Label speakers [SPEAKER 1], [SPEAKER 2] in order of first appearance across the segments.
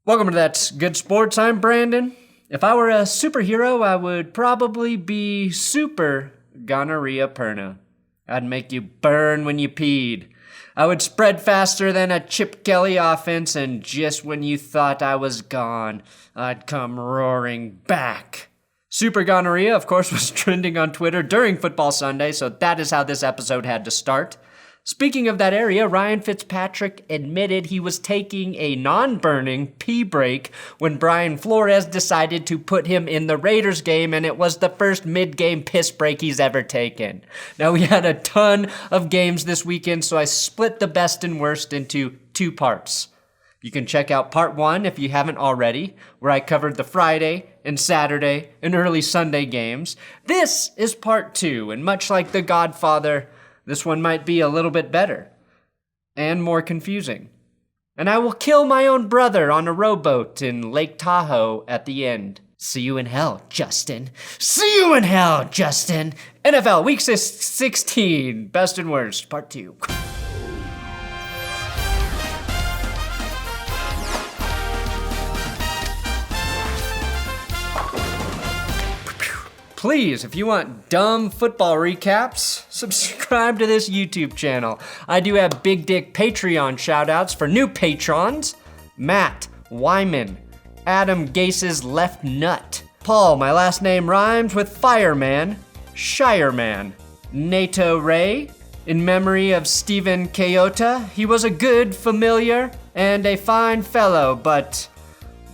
[SPEAKER 1] Welcome to That's Good Sports. I'm Brandon. If I were a superhero, I would probably be Super Gonorrhea Perna. I'd make you burn when you peed. I would spread faster than a Chip Kelly offense, and just when you thought I was gone, I'd come roaring back. Super Gonorrhea, of course, was trending on Twitter during Football Sunday, so that is how this episode had to start. Speaking of that area, Ryan Fitzpatrick admitted he was taking a non-burning pee break when Brian Flores decided to put him in the Raiders game, and it was the first mid-game piss break he's ever taken. Now, we had a ton of games this weekend, so I split the best and worst into two parts. You can check out part one if you haven't already, where I covered the Friday and Saturday and early Sunday games. This is part two, and much like The Godfather, this one might be a little bit better and more confusing. And I will kill my own brother on a rowboat in Lake Tahoe at the end. See you in hell, Justin. See you in hell, Justin. NFL Week 16, Best and Worst, Part 2. Please, if you want dumb football recaps, subscribe to this YouTube channel. I do have Big Dick Patreon shoutouts for new patrons. Matt Wyman, Adam Gase's left nut. Paul, my last name rhymes with fireman. Shireman. Nato Ray, in memory of Stephen Kayota. He was a good familiar and a fine fellow, but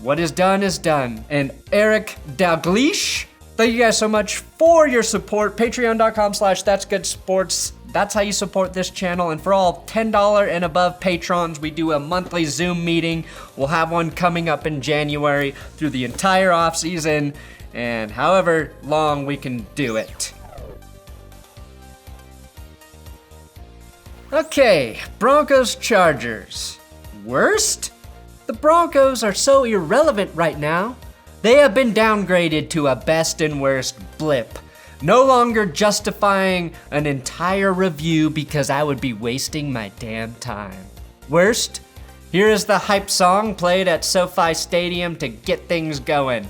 [SPEAKER 1] what is done is done. And Eric Dalglish, thank you guys so much for your support. Patreon.com/thatsgoodsports. That's how you support this channel. And for all $10 and above patrons, we do a monthly Zoom meeting. We'll have one coming up in January through the entire off season and however long we can do it. Okay, Broncos Chargers. Worst? The Broncos are so irrelevant right now. They have been downgraded to a best and worst blip, no longer justifying an entire review because I would be wasting my damn time. Worst? Here is the hype song played at SoFi Stadium to get things going.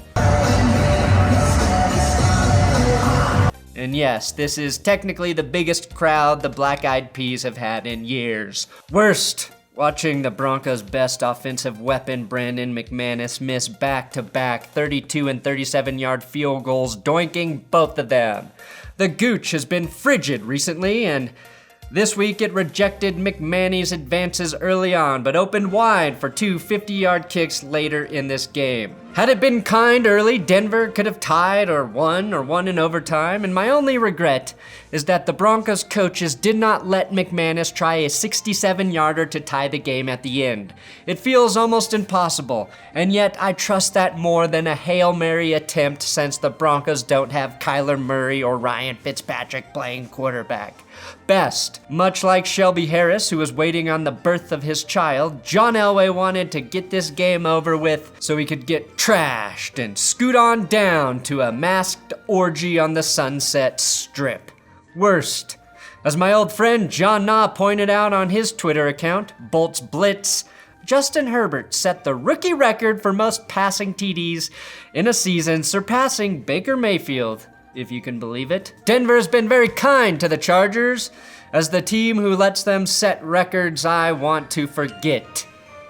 [SPEAKER 1] And yes, this is technically the biggest crowd the Black Eyed Peas have had in years. Worst? Watching the Broncos' best offensive weapon, Brandon McManus, miss back-to-back 32 and 37-yard field goals, doinking both of them. The Gooch has been frigid recently, and this week it rejected McManny's advances early on, but opened wide for two 50-yard kicks later in this game. Had it been kind early, Denver could have tied or won in overtime, and my only regret is that the Broncos coaches did not let McManus try a 67-yarder to tie the game at the end. It feels almost impossible, and yet I trust that more than a Hail Mary attempt since the Broncos don't have Kyler Murray or Ryan Fitzpatrick playing quarterback. Best, much like Shelby Harris, who was waiting on the birth of his child, John Elway wanted to get this game over with so he could get trashed and scoot on down to a masked orgy on the Sunset Strip. Worst. As my old friend John Nah pointed out on his Twitter account, Bolts Blitz, Justin Herbert set the rookie record for most passing TDs in a season, surpassing Baker Mayfield, if you can believe it. Denver has been very kind to the Chargers. As the team who lets them set records I want to forget.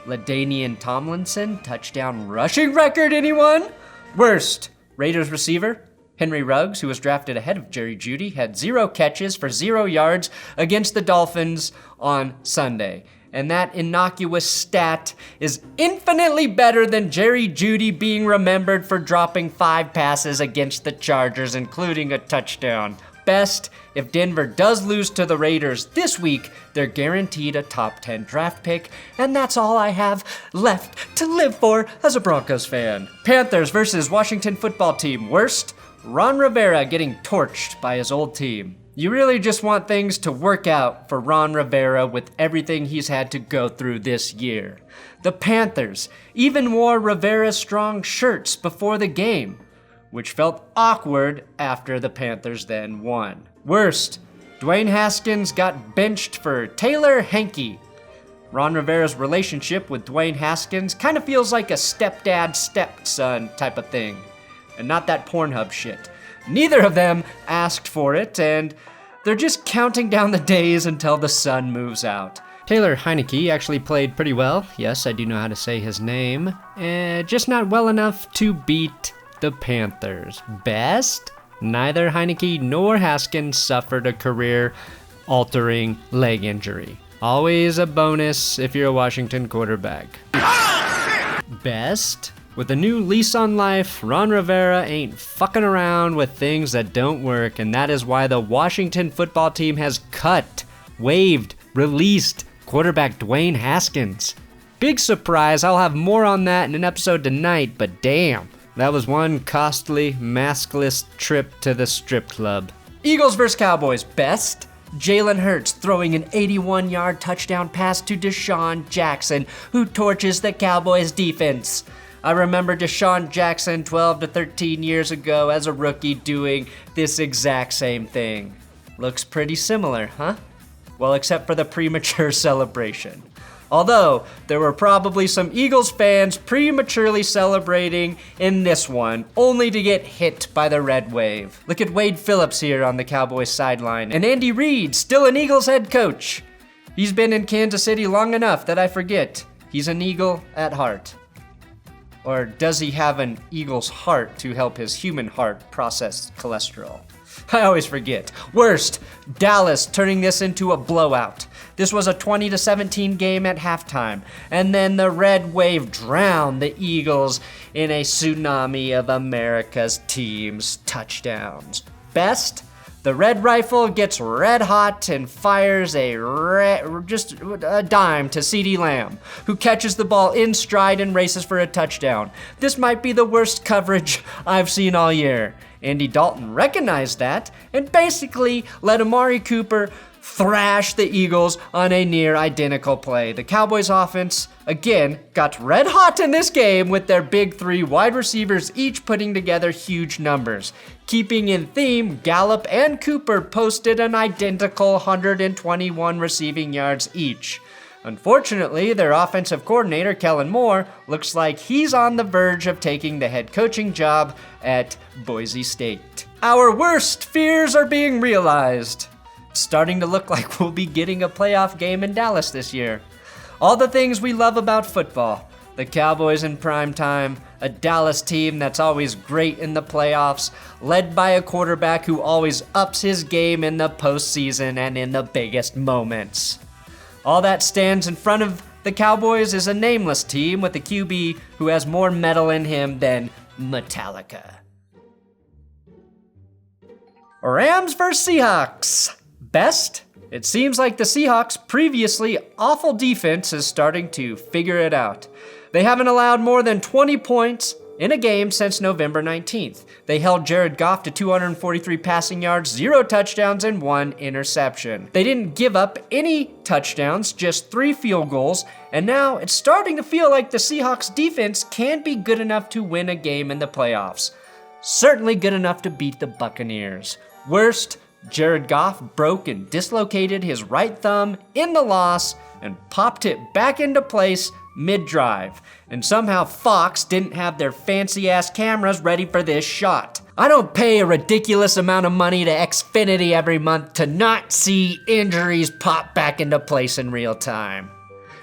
[SPEAKER 1] LaDainian Tomlinson, touchdown rushing record, anyone? Worst. Raiders receiver Henry Ruggs, who was drafted ahead of Jerry Jeudy, had 0 catches for 0 yards against the Dolphins on Sunday. And that innocuous stat is infinitely better than Jerry Jeudy being remembered for dropping 5 passes against the Chargers, including a touchdown. Best, if Denver does lose to the Raiders this week, they're guaranteed a top 10 draft pick, and that's all I have left to live for as a Broncos fan. Panthers versus Washington football team. Worst, Ron Rivera getting torched by his old team. You really just want things to work out for Ron Rivera with everything he's had to go through this year. The Panthers even wore Rivera's strong shirts before the game, which felt awkward after the Panthers then won. Worst, Dwayne Haskins got benched for Taylor Heinicke. Ron Rivera's relationship with Dwayne Haskins kind of feels like a stepdad, stepson type of thing, and not that Pornhub shit. Neither of them asked for it, and they're just counting down the days until the sun moves out. Taylor Heinicke actually played pretty well. Yes, I do know how to say his name. Just not well enough to beat the Panthers. Best? Neither Heinicke nor Haskins suffered a career-altering leg injury. Always a bonus if you're a Washington quarterback. Best? With a new lease on life, Ron Rivera ain't fucking around with things that don't work, and that is why the Washington football team has cut, waived, released quarterback Dwayne Haskins. Big surprise, I'll have more on that in an episode tonight, but damn, that was one costly, maskless trip to the strip club. Eagles vs. Cowboys. Best? Jalen Hurts throwing an 81-yard touchdown pass to Deshaun Jackson, who torches the Cowboys defense. I remember Deshaun Jackson 12 to 13 years ago as a rookie doing this exact same thing. Looks pretty similar, huh? Well, except for the premature celebration. Although, there were probably some Eagles fans prematurely celebrating in this one, only to get hit by the red wave. Look at Wade Phillips here on the Cowboys sideline, and Andy Reid, still an Eagles head coach. He's been in Kansas City long enough that I forget he's an Eagle at heart. Or does he have an Eagle's heart to help his human heart process cholesterol? I always forget. Worst, Dallas turning this into a blowout. This was a 20-17 game at halftime, and then the red wave drowned the Eagles in a tsunami of America's team's touchdowns. Best? The Red Rifle gets red hot and fires just a dime to CeeDee Lamb, who catches the ball in stride and races for a touchdown. This might be the worst coverage I've seen all year. Andy Dalton recognized that and basically let Amari Cooper thrash the Eagles on a near identical play. The Cowboys offense, again, got red hot in this game with their big three wide receivers each putting together huge numbers. Keeping in theme, Gallup and Cooper posted an identical 121 receiving yards each. Unfortunately, their offensive coordinator, Kellen Moore, looks like he's on the verge of taking the head coaching job at Boise State. Our worst fears are being realized. It's starting to look like we'll be getting a playoff game in Dallas this year. All the things we love about football. The Cowboys in prime time, a Dallas team that's always great in the playoffs, led by a quarterback who always ups his game in the postseason and in the biggest moments. All that stands in front of the Cowboys is a nameless team with a QB who has more metal in him than Metallica. Rams vs. Seahawks. Best? It seems like the Seahawks' previously awful defense is starting to figure it out. They haven't allowed more than 20 points in a game since November 19th. They held Jared Goff to 243 passing yards, 0 touchdowns, and 1 interception. They didn't give up any touchdowns, just 3 field goals, and now it's starting to feel like the Seahawks defense can be good enough to win a game in the playoffs. Certainly good enough to beat the Buccaneers. Worst, Jared Goff broke and dislocated his right thumb in the loss and popped it back into place mid-drive. And somehow Fox didn't have their fancy-ass cameras ready for this shot. I don't pay a ridiculous amount of money to Xfinity every month to not see injuries pop back into place in real time.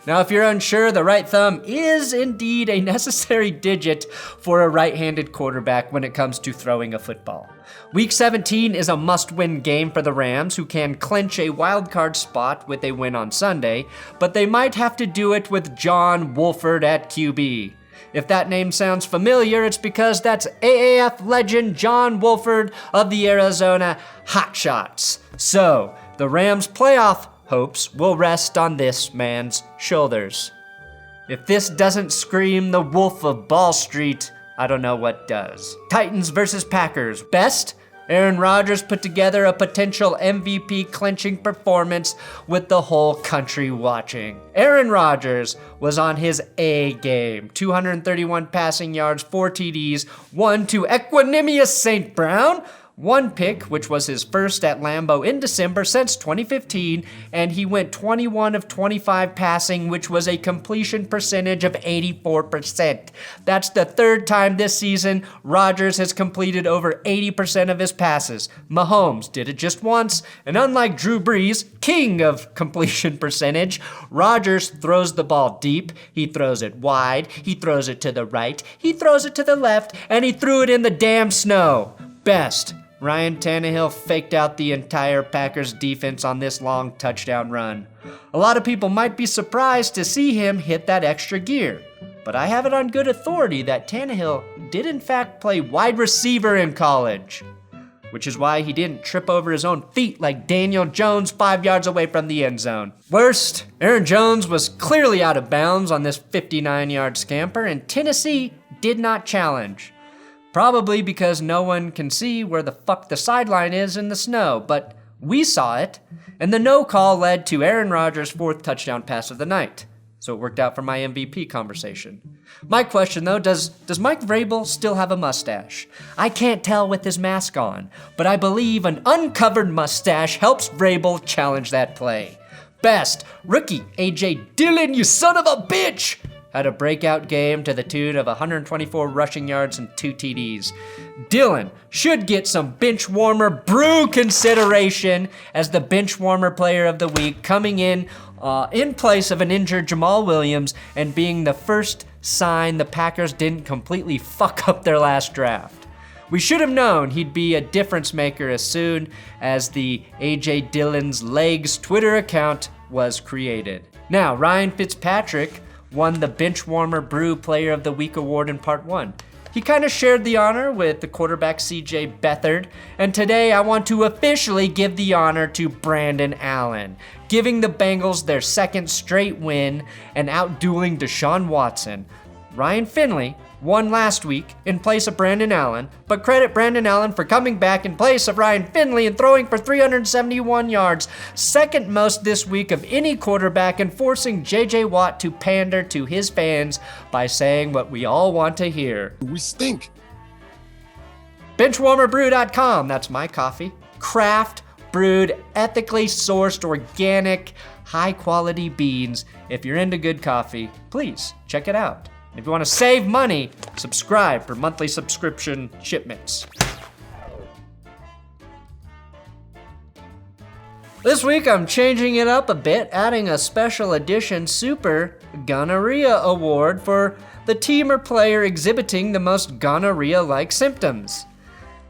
[SPEAKER 1] Now, if you're unsure, the right thumb is indeed a necessary digit for a right-handed quarterback when it comes to throwing a football. Week 17 is a must-win game for the Rams, who can clinch a wildcard spot with a win on Sunday, but they might have to do it with John Wolford at QB. If that name sounds familiar, it's because that's AAF legend John Wolford of the Arizona Hotshots. So, the Rams' playoff hopes will rest on this man's shoulders. If this doesn't scream the Wolf of Ball Street, I don't know what does. Titans versus Packers. Best? Aaron Rodgers put together a potential MVP clinching performance with the whole country watching. Aaron Rodgers was on his A game. 231 passing yards, 4 TDs, 1 to Equanimous St. Brown, 1 pick, which was his first at Lambeau in December since 2015, and he went 21 of 25 passing, which was a completion percentage of 84%. That's the third time this season Rodgers has completed over 80% of his passes. Mahomes did it just once, and unlike Drew Brees, king of completion percentage, Rodgers throws the ball deep, he throws it wide, he throws it to the right, he throws it to the left, and he threw it in the damn snow. Best. Ryan Tannehill faked out the entire Packers defense on this long touchdown run. A lot of people might be surprised to see him hit that extra gear, but I have it on good authority that Tannehill did in fact play wide receiver in college, which is why he didn't trip over his own feet like Daniel Jones 5 yards away from the end zone. Worst, Aaron Jones was clearly out of bounds on this 59-yard scamper, and Tennessee did not challenge. Probably because no one can see where the fuck the sideline is in the snow, but we saw it, and the no call led to Aaron Rodgers' 4th touchdown pass of the night. So it worked out for my MVP conversation. My question though, does Mike Vrabel still have a mustache? I can't tell with his mask on, but I believe an uncovered mustache helps Vrabel challenge that play. Best, rookie A.J. Dillon, you son of a bitch! Had a breakout game to the tune of 124 rushing yards and 2 TDs. Dillon should get some Benchwarmer Brew consideration as the Benchwarmer Player of the Week, coming in place of an injured Jamal Williams and being the first sign the Packers didn't completely fuck up their last draft. We should have known he'd be a difference maker as soon as the AJ Dillon's Legs Twitter account was created. Now, Ryan Fitzpatrick won the Benchwarmer Brew Player of the Week award in part 1. He kind of shared the honor with the quarterback CJ Beathard, and today I want to officially give the honor to Brandon Allen, giving the Bengals their 2nd straight win and outdueling Deshaun Watson. Ryan Finley won last week in place of Brandon Allen, but credit Brandon Allen for coming back in place of Ryan Finley and throwing for 371 yards, 2nd most this week of any quarterback, and forcing J.J. Watt to pander to his fans by saying what we all want to hear.
[SPEAKER 2] We stink.
[SPEAKER 1] BenchwarmerBrew.com, that's my coffee. Craft brewed, ethically sourced, organic, high-quality beans. If you're into good coffee, please check it out. If you want to save money, subscribe for monthly subscription shipments. This week I'm changing it up a bit, adding a special edition Super Gonorrhea Award for the team or player exhibiting the most gonorrhea-like symptoms.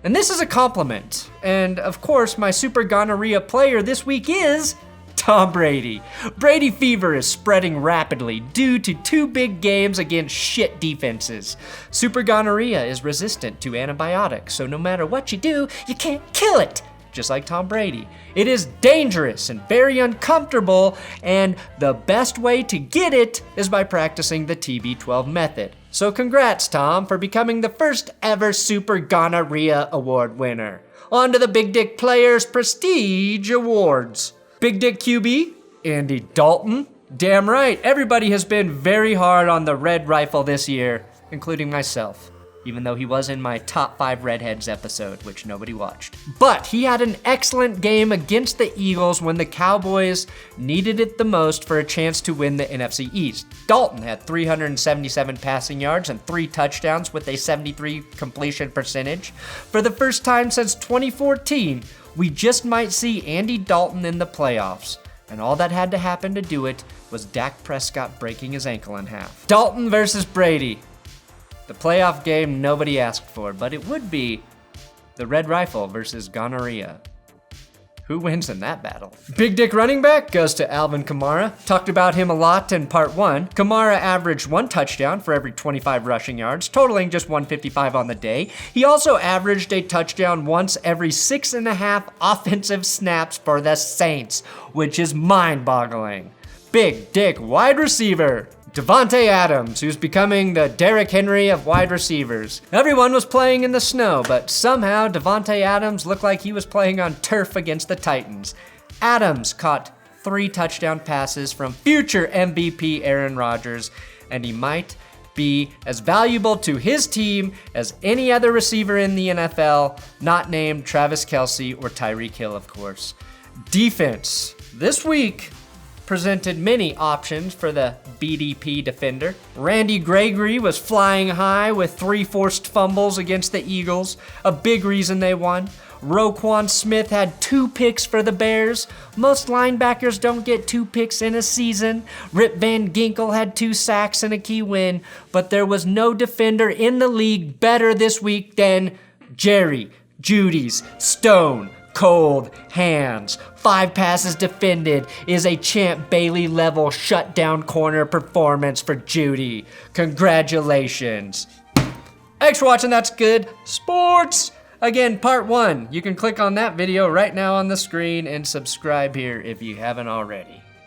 [SPEAKER 1] And this is a compliment. And of course, my Super Gonorrhea player this week is Tom Brady. Brady fever is spreading rapidly due to 2 big games against shit defenses. Super gonorrhea is resistant to antibiotics, so no matter what you do, you can't kill it. Just like Tom Brady. It is dangerous and very uncomfortable, and the best way to get it is by practicing the TB12 method. So congrats, Tom, for becoming the first ever Super Gonorrhea Award winner. On to the Big Dick Players Prestige Awards. Big Dick QB, Andy Dalton. Damn right, everybody has been very hard on the Red Rifle this year, including myself, even though he was in my top 5 Redheads episode, which nobody watched. But he had an excellent game against the Eagles when the Cowboys needed it the most for a chance to win the NFC East. Dalton had 377 passing yards and 3 touchdowns with a 73 completion percentage. For the first time since 2014, we just might see Andy Dalton in the playoffs, and all that had to happen to do it was Dak Prescott breaking his ankle in half. Dalton versus Brady. The playoff game nobody asked for, but it would be the Red Rifle versus Gonorrhea. Who wins in that battle? Big Dick running back goes to Alvin Kamara. Talked about him a lot in part 1. Kamara averaged 1 touchdown for every 25 rushing yards, totaling just 155 on the day. He also averaged a touchdown once every 6.5 offensive snaps for the Saints, which is mind-boggling. Big Dick wide receiver Davante Adams, who's becoming the Derrick Henry of wide receivers. Everyone was playing in the snow, but somehow Davante Adams looked like he was playing on turf against the Titans. Adams caught 3 touchdown passes from future MVP Aaron Rodgers, and he might be as valuable to his team as any other receiver in the NFL, not named Travis Kelce or Tyreek Hill, of course. Defense. This week presented many options for the BDP defender. Randy Gregory was flying high with 3 forced fumbles against the Eagles, a big reason they won. Roquan Smith had 2 picks for the Bears. Most linebackers don't get 2 picks in a season. Rip Van Ginkel had 2 sacks and a key win, but there was no defender in the league better this week than Jerry Jeudy's Stone Cold Hands. 5 passes defended is a Champ Bailey level shutdown corner performance for Jeudy. Congratulations. Thanks for watching That's Good Sports. Again, part 1. You can click on that video right now on the screen and subscribe here if you haven't already.